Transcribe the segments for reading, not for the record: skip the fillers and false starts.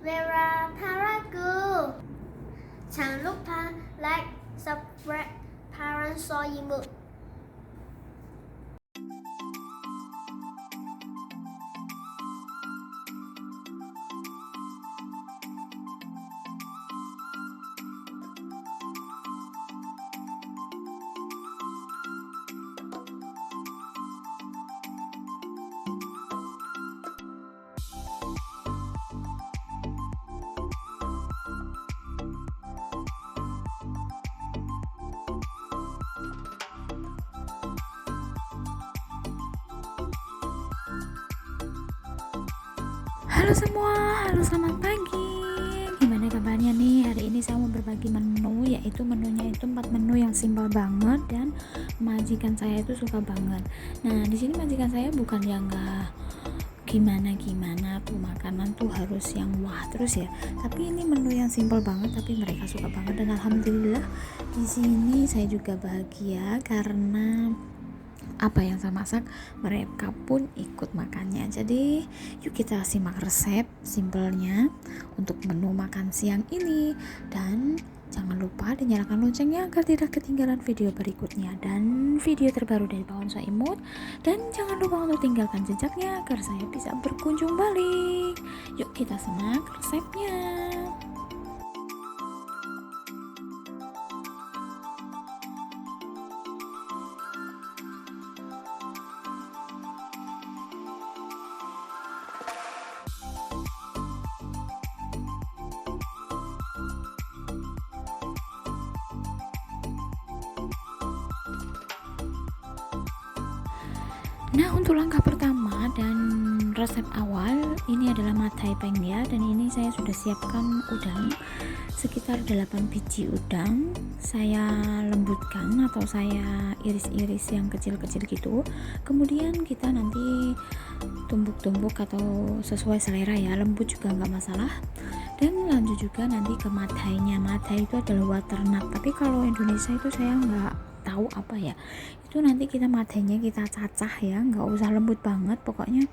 Vera Paragu. Jangan lupa like, subscribe, Parents Soyimu. Halo semua, halo selamat pagi. Gimana kabarnya nih? Hari ini saya mau berbagi menu, yaitu menunya itu 4 menu yang simpel banget dan majikan saya itu suka banget. Nah, di sini majikan saya bukan yang enggak gimana tuh makanan tuh harus yang wah terus ya. Tapi ini menu yang simpel banget tapi mereka suka banget dan alhamdulillah di sini saya juga bahagia karena apa yang saya masak mereka pun ikut makannya. Jadi yuk kita simak resep simpelnya untuk menu makan siang ini, dan jangan lupa dinyalakan loncengnya agar tidak ketinggalan video berikutnya dan video terbaru dari Pawon Soimut. Dan jangan lupa untuk tinggalkan jejaknya agar saya bisa berkunjung balik. Yuk kita simak resepnya. Nah, untuk langkah pertama dan resep awal ini adalah matai peng ya, dan ini saya sudah siapkan udang sekitar 8 biji udang. Saya lembutkan atau saya iris-iris yang kecil-kecil gitu. Kemudian kita nanti tumbuk-tumbuk atau sesuai selera ya, lembut juga nggak masalah. Dan lanjut juga nanti ke matainya. Matai itu adalah waternuts, tapi kalau Indonesia itu saya nggak tahu apa ya, itu nanti kita matainya kita cacah ya, nggak usah lembut banget, pokoknya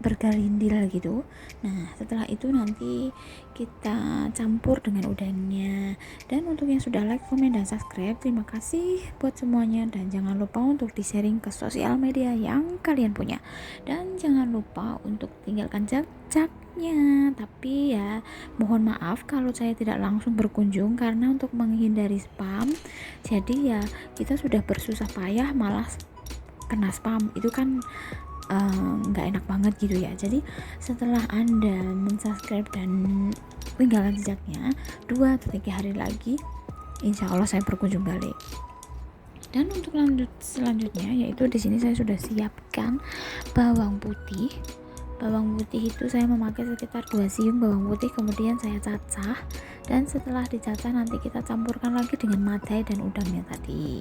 bergerindil gitu. Nah setelah itu nanti kita campur dengan udangnya. Dan untuk yang sudah like, komen, dan subscribe, terima kasih buat semuanya, dan jangan lupa untuk di sharing ke sosial media yang kalian punya, dan jangan lupa untuk tinggalkan jejaknya. Tapi ya mohon maaf kalau saya tidak langsung berkunjung karena untuk menghindari spam, jadi ya kita sudah bersusah payah malah kena spam, itu kan nggak enak banget gitu ya. Jadi setelah Anda mensubscribe dan tinggalkan jejaknya, 2 atau 3 hari lagi insya Allah saya berkunjung balik. Dan untuk selanjutnya yaitu di sini saya sudah siapkan bawang putih. Bawang putih itu saya memakai sekitar 2 siung bawang putih, kemudian saya cacah, dan setelah dicacah nanti kita campurkan lagi dengan matai dan udangnya tadi.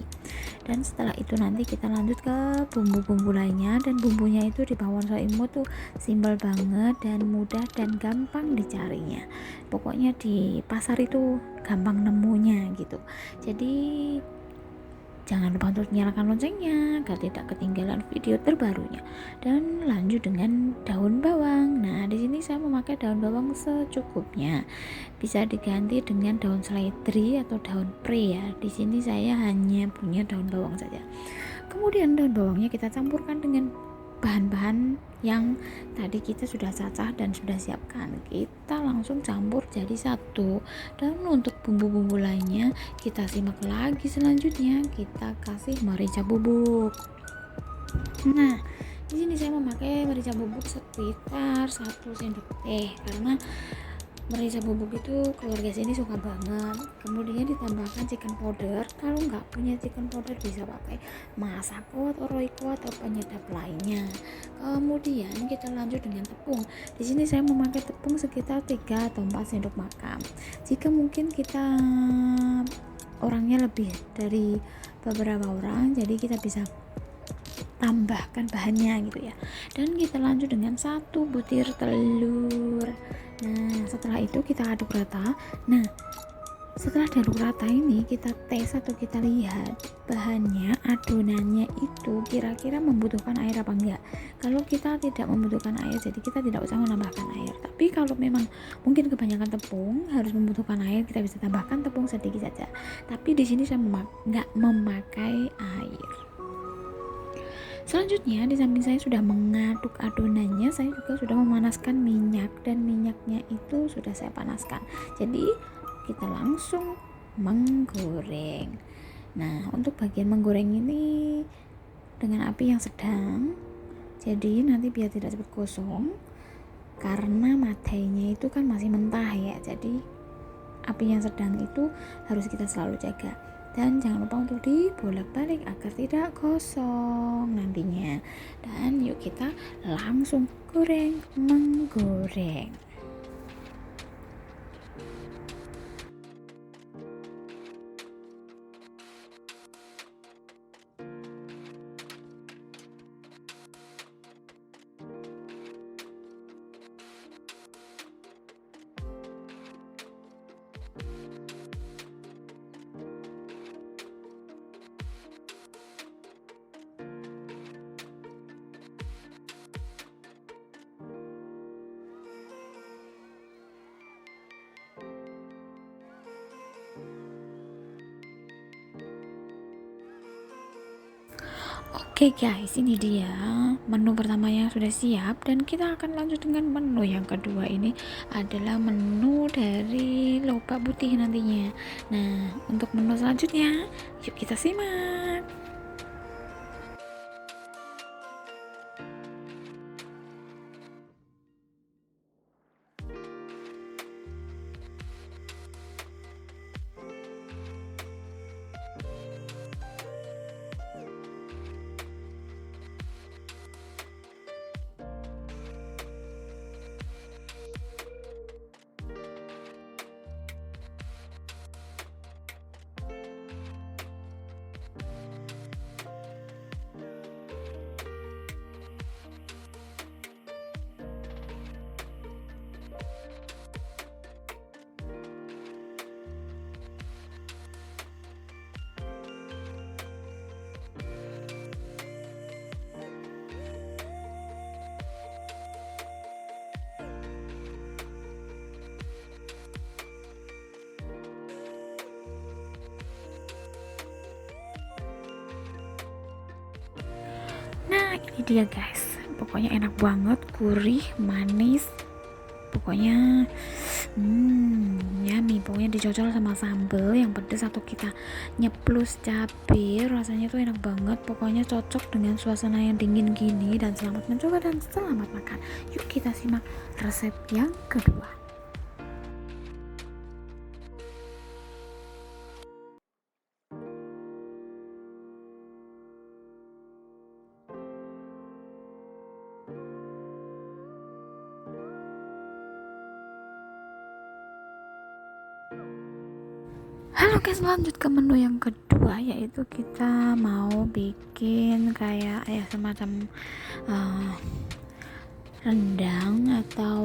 Dan setelah itu nanti kita lanjut ke bumbu-bumbu lainnya, dan bumbunya itu di Pawon Soimut tuh simpel banget dan mudah dan gampang dicarinya. Pokoknya di pasar itu gampang nemunya gitu. Jadi jangan lupa untuk nyalakan loncengnya agar tidak ketinggalan video terbarunya. Dan lanjut dengan daun bawang. Nah, di sini saya memakai daun bawang secukupnya. Bisa diganti dengan daun seledri atau daun pre ya. Di sini saya hanya punya daun bawang saja. Kemudian daun bawangnya kita campurkan dengan bahan-bahan yang tadi kita sudah cacah dan sudah siapkan, kita langsung campur jadi satu. Dan untuk bumbu-bumbu lainnya kita simak lagi. Selanjutnya kita kasih merica bubuk. Nah, di sini saya memakai merica bubuk sekitar 1 sendok teh karena merica bubuk itu keluarga sini suka banget. Kemudian ditambahkan chicken powder. Kalau nggak punya chicken powder bisa pakai masako atau royco atau penyedap lainnya. Kemudian kita lanjut dengan tepung. Di sini saya memakai tepung sekitar 3 atau 4 sendok makan. Jika mungkin kita orangnya lebih dari beberapa orang, jadi kita bisa tambahkan bahannya gitu ya. Dan kita lanjut dengan 1 butir telur. Nah setelah itu kita aduk rata. Nah Setelah diaduk rata ini, kita tes atau kita lihat bahannya, adonannya itu kira-kira membutuhkan air apa enggak. Kalau kita tidak membutuhkan air, jadi kita tidak usah menambahkan air. Tapi kalau memang mungkin kebanyakan tepung harus membutuhkan air, kita bisa tambahkan tepung sedikit saja. Tapi di sini saya nggak memakai air. Selanjutnya, di samping saya sudah mengaduk adonannya, saya juga sudah memanaskan minyak, dan minyaknya itu sudah saya panaskan. Jadi kita langsung menggoreng. Nah, untuk bagian menggoreng ini dengan api yang sedang, jadi nanti biar tidak cepat gosong, karena matainya itu kan masih mentah ya, jadi api yang sedang itu harus kita selalu jaga. Dan jangan lupa untuk dibolak-balik agar tidak gosong nantinya. Dan yuk kita langsung menggoreng. Oke guys, ini dia menu pertamanya sudah siap, dan kita akan lanjut dengan menu yang kedua. Ini adalah menu dari lobak putih nantinya. Nah, untuk menu selanjutnya, yuk kita simak. Nah, ini dia guys, pokoknya enak banget, gurih, manis, pokoknya yummy. Pokoknya dicocol sama sambal yang pedas atau kita nyeplus cabai, rasanya tuh enak banget. Pokoknya cocok dengan suasana yang dingin gini. Dan selamat mencoba dan selamat makan. Yuk kita simak resep yang kedua. Halo guys, lanjut ke menu yang kedua, yaitu kita mau bikin kayak ya semacam rendang atau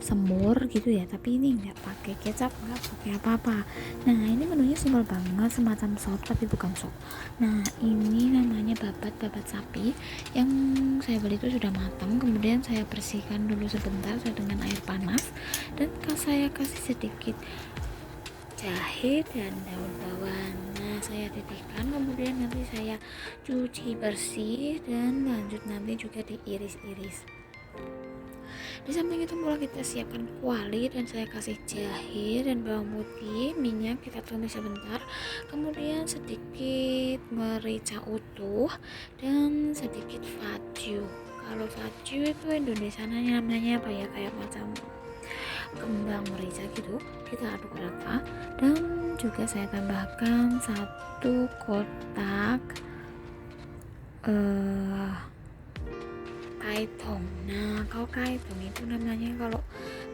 semur gitu ya, tapi ini nggak pakai kecap, nggak pakai apa-apa. Nah, ini menunya simpel banget, semacam sop tapi bukan sop. Nah, ini namanya babat sapi yang saya beli itu sudah matang, kemudian saya bersihkan dulu sebentar dengan air panas, dan saya kasih sedikit jahe dan daun bawang. Nah, saya titikkan, kemudian nanti saya cuci bersih dan lanjut nanti juga diiris-iris. Di samping itu pula kita siapkan kuali, dan saya kasih jahe dan bawang putih, minyak kita tumis sebentar, kemudian sedikit merica utuh dan sedikit faju. Kalau faju itu Indonesia namanya apa ya, kayak macam kembang merica gitu. Kita aduk rata, dan juga saya tambahkan 1 kotak kaitong. Nah, kalau kaitong itu namanya kalau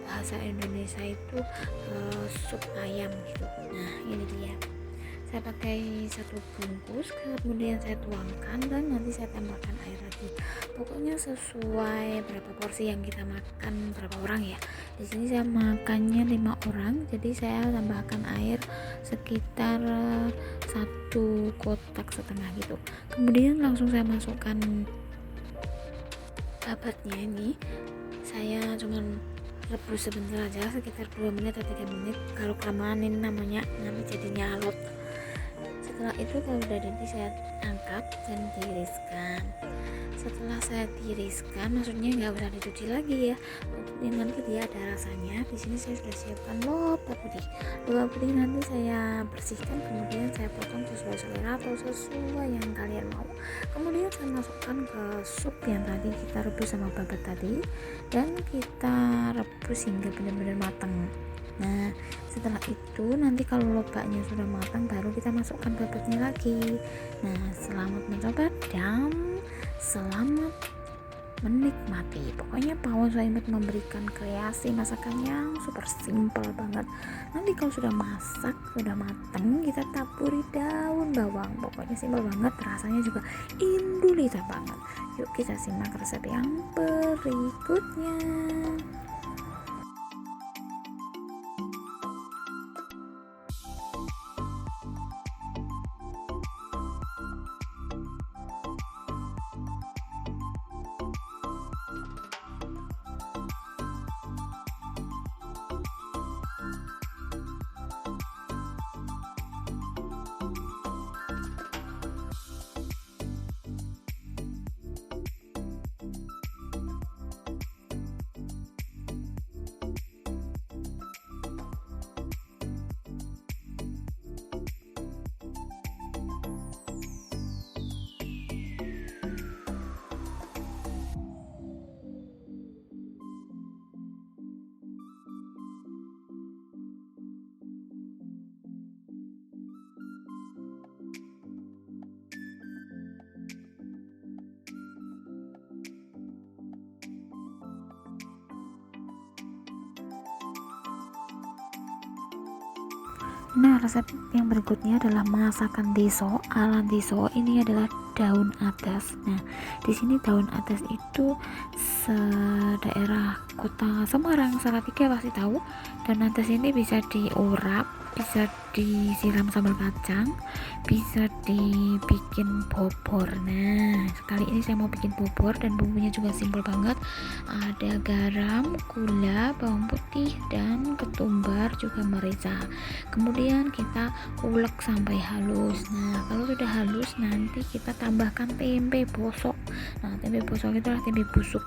bahasa Indonesia itu sup ayam gitu. Nah, ini dia. Saya pakai satu bungkus, kemudian saya tuangkan dan nanti saya tambahkan air lagi. Pokoknya sesuai berapa porsi yang kita makan, berapa orang ya. Di sini saya makannya 5 orang, jadi saya tambahkan air sekitar 1,5 kotak gitu. Kemudian langsung saya masukkan babatnya. Ini saya cuman rebus sebentar aja, sekitar 2 menit atau 3 menit. Kalau kelamaan ini namanya nanti jadinya alot. Setelah itu kalau udah nanti saya angkat dan tiriskan. Setelah saya tiriskan, maksudnya nggak usah dicuci lagi ya, ini nanti dia ada rasanya. Di sini saya sudah siapkan lopa putih. Lopa putih nanti saya bersihkan, kemudian saya potong sesuai selera atau sesuai yang kalian mau. Kemudian saya masukkan ke sup yang tadi kita rebus sama babat tadi, dan kita rebus hingga benar-benar matang. Nah, setelah itu nanti kalau lobaknya sudah matang baru kita masukkan babatnya lagi. Nah, selamat mencoba dan selamat menikmati. Pokoknya Pawon Soimut memberikan kreasi masakan yang super simple banget. Nanti kalau sudah masak, sudah matang, kita taburi daun bawang. Pokoknya simple banget, rasanya juga indulita banget. Yuk kita simak resep yang berikutnya. Nah, resep yang berikutnya adalah masakan deso ala deso. Ini adalah daun adas. Nah, di sini daun adas itu daerah kota Semarang, Salatiga pasti tahu. Daun adas ini bisa diurap, bisa disiram sambal kacang, bisa dibikin bobor. Nah, kali ini saya mau bikin bobor dan bumbunya juga simpel banget. Ada garam, gula, bawang putih, dan ketumbar juga merica. Kemudian kita ulek sampai halus. Nah, kalau sudah halus nanti kita tambahkan tempe bosok. Nah, tempe bosok itu adalah tempe busuk.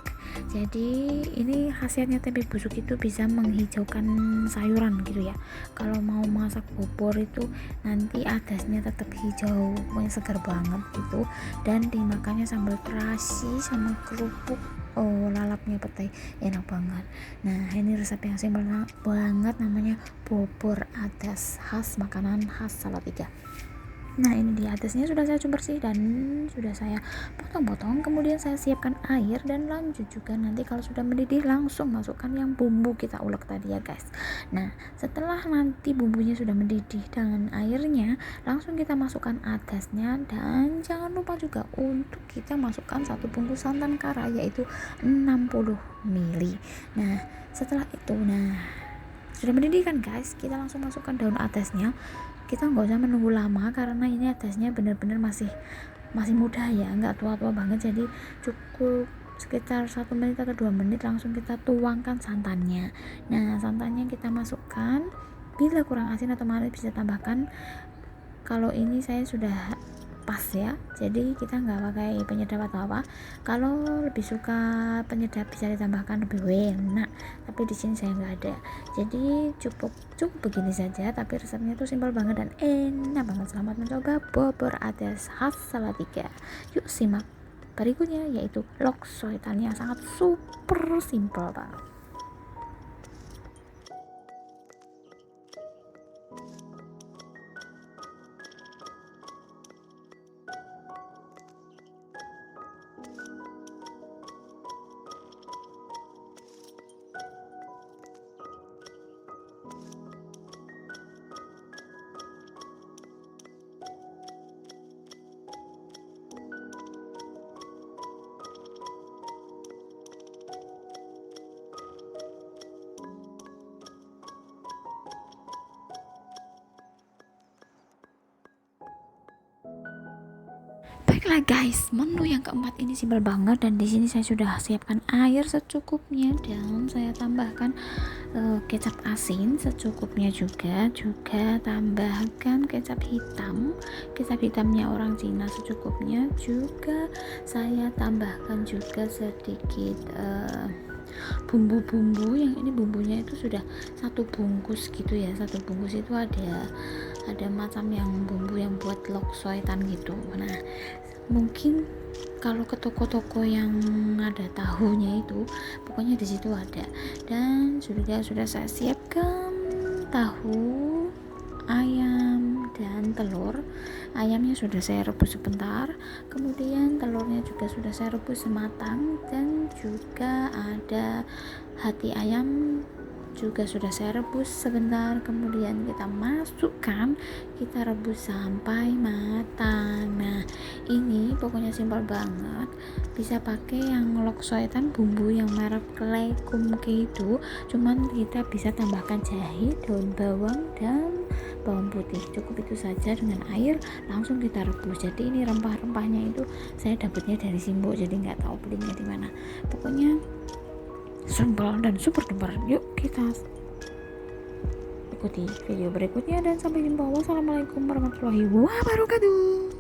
Jadi ini khasiatnya tempe busuk itu bisa menghijaukan sayuran gitu ya. Kalau mau masak bobor itu nanti adasnya tetap hijau, segar banget gitu. Dan dimakannya sambal terasi sama kerupuk. Oh, lalapnya petai enak banget. Nah, ini resep yang simpel banget, namanya bobor adas, khas makanan khas Salatiga. Nah, ini di atasnya sudah saya cuci bersih dan sudah saya potong-potong. Kemudian saya siapkan air dan lanjut juga nanti kalau sudah mendidih langsung masukkan yang bumbu kita ulek tadi ya guys. Nah, setelah nanti bumbunya sudah mendidih dengan airnya, langsung kita masukkan atasnya dan jangan lupa juga untuk kita masukkan 1 bungkus santan kara yaitu 60 ml. Nah, setelah itu sudah mendidih kan guys, kita langsung masukkan daun atasnya. Kita nggak usah menunggu lama karena ini atasnya benar-benar masih muda ya, nggak tua-tua banget, jadi cukup sekitar 1 menit atau 2 menit langsung kita tuangkan santannya. Nah, santannya kita masukkan, bila kurang asin atau manis bisa tambahkan. Kalau ini saya sudah pas ya, jadi kita nggak pakai penyedap atau apa. Kalau lebih suka penyedap bisa ditambahkan lebih enak, tapi di sini saya nggak ada, jadi cukup begini saja. Tapi resepnya tuh simpel banget dan enak banget. Selamat mencoba bobor adas khas Salatiga. Yuk simak berikutnya yaitu loksoitan yang sangat super simpel banget. Baiklah guys, menu yang keempat ini simpel banget, dan di sini saya sudah siapkan air secukupnya dan saya tambahkan kecap asin secukupnya juga tambahkan kecap hitamnya orang Cina secukupnya, juga saya tambahkan juga sedikit bumbu-bumbu. Yang ini bumbunya itu sudah satu bungkus gitu ya, satu bungkus itu ada macam yang bumbu yang buat lok soitan gitu. Nah, mungkin kalau ke toko-toko yang ada tahunya itu, pokoknya di situ ada. Dan sudah saya siapkan tahu, ayam dan telur. Ayamnya sudah saya rebus sebentar, kemudian telurnya juga sudah saya rebus sematang, dan juga ada hati ayam juga sudah saya rebus sebentar. Kemudian kita masukkan, kita rebus sampai matang. Nah, ini pokoknya simpel banget, bisa pakai yang lok soitan bumbu yang merek Kleikum itu, cuman kita bisa tambahkan jahe, daun bawang dan bawang putih. Cukup itu saja dengan air, langsung kita rebus. Jadi ini rempah-rempahnya itu saya dapatnya dari Simbo, jadi nggak tahu belinya di mana. Pokoknya simpel dan super duper. Yuk kita ikuti video berikutnya dan sampai jumpa. Wassalamualaikum warahmatullahi wabarakatuh.